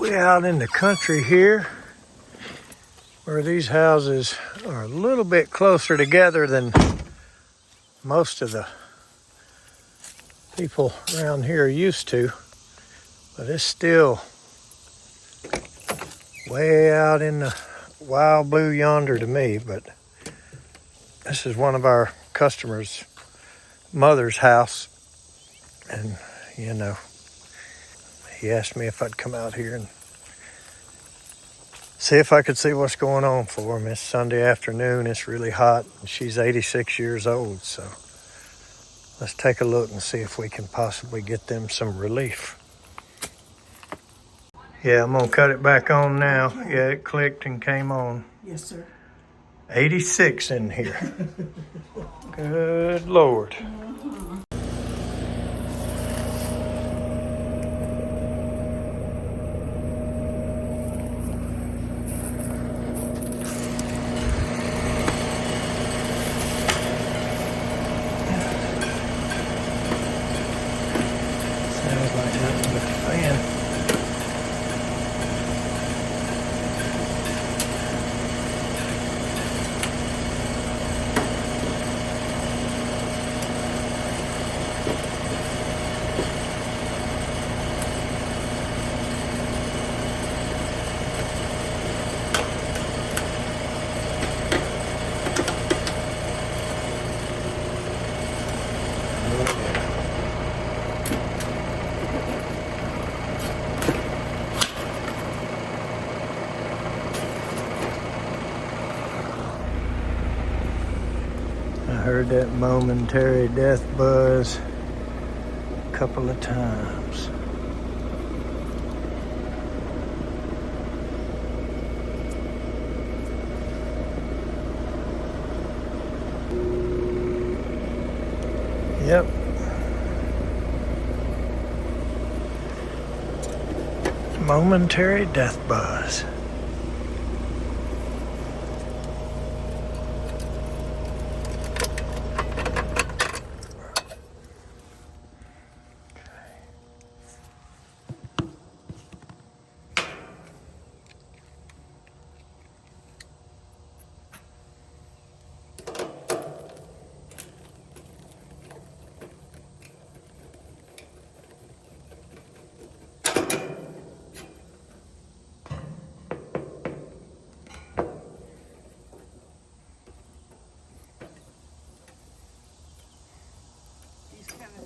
We out in the country here where these houses are a little bit closer together than most of the people around here are used to, but it's still way out in the wild blue yonder to me. But this is one of our customers' mother's house, and you know, he asked me if I'd come out here and see if I could see what's going on for him. It's Sunday afternoon, it's really hot, and she's 86 years old, so let's take a look and see if we can possibly get them some relief. Yeah, I'm gonna cut it back on now. Yeah, it clicked and came on. Yes, sir. 86 in here. Good Lord. Sounds like nothing but a fan. I heard that momentary death buzz a couple of times. Yep. Momentary death buzz.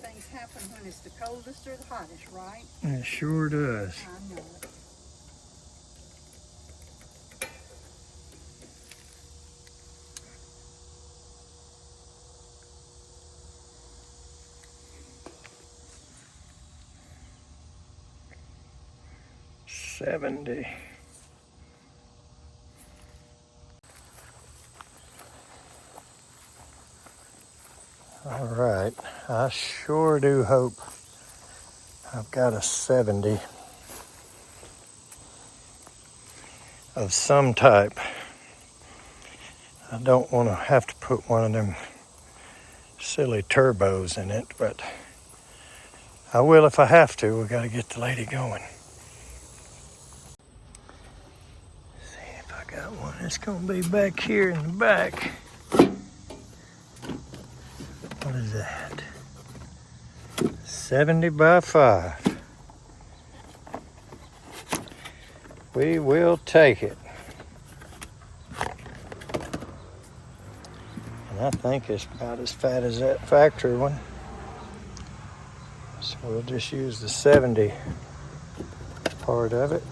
Things happen when it's the coldest or the hottest, right? It sure does. I know it. $70. All right, I sure do hope I've got a 70 of some type. I don't want to have to put one of them silly turbos in it, but I will if I have to. We got to get the lady going. See if I got one. It's going to be back here in the back. What is that? 70 by 5. We will take it. And I think it's about as fat as that factory one. So we'll just use the 70 part of it.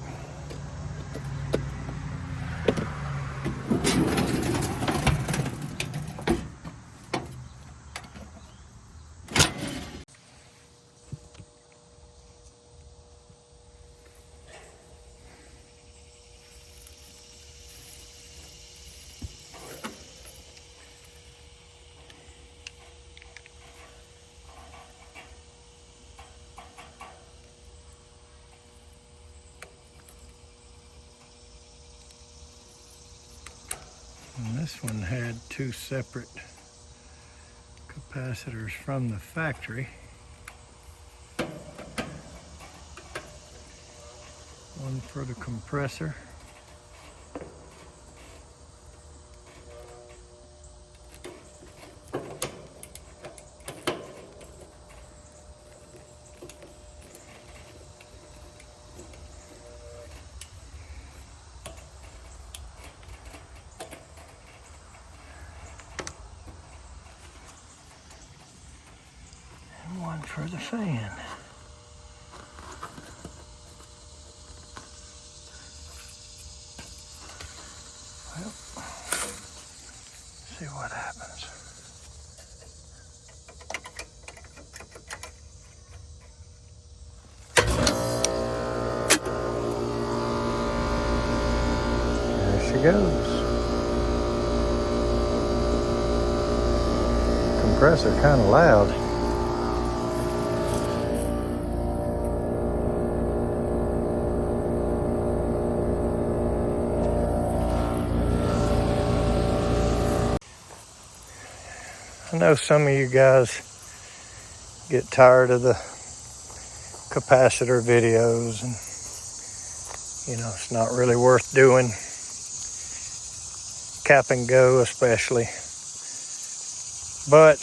And this one had two separate capacitors from the factory. One for the compressor. And one for the fan. Well, see what happens. There she goes. Compressor kind of loud. I know some of you guys get tired of the capacitor videos, and it's not really worth doing. Cap and go especially. But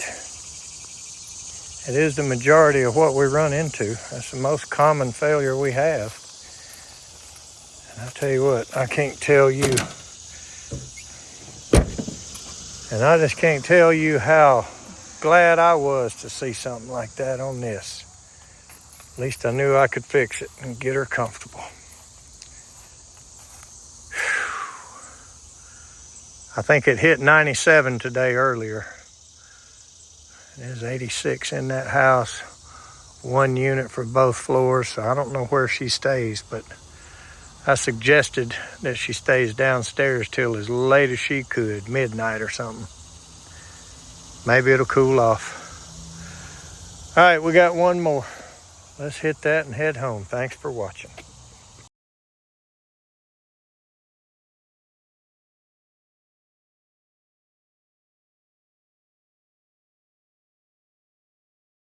it is the majority of what we run into. That's the most common failure we have. And I tell you what, I can't tell you. And I just can't tell you how glad I was to see something like that on this. At least I knew I could fix it and get her comfortable. I think it hit 97 today earlier. There's 86 in that house. One unit for both floors, so I don't know where she stays, but I suggested that she stays downstairs till as late as she could, midnight or something. Maybe it'll cool off. All right, we got one more. Let's hit that and head home. Thanks for watching.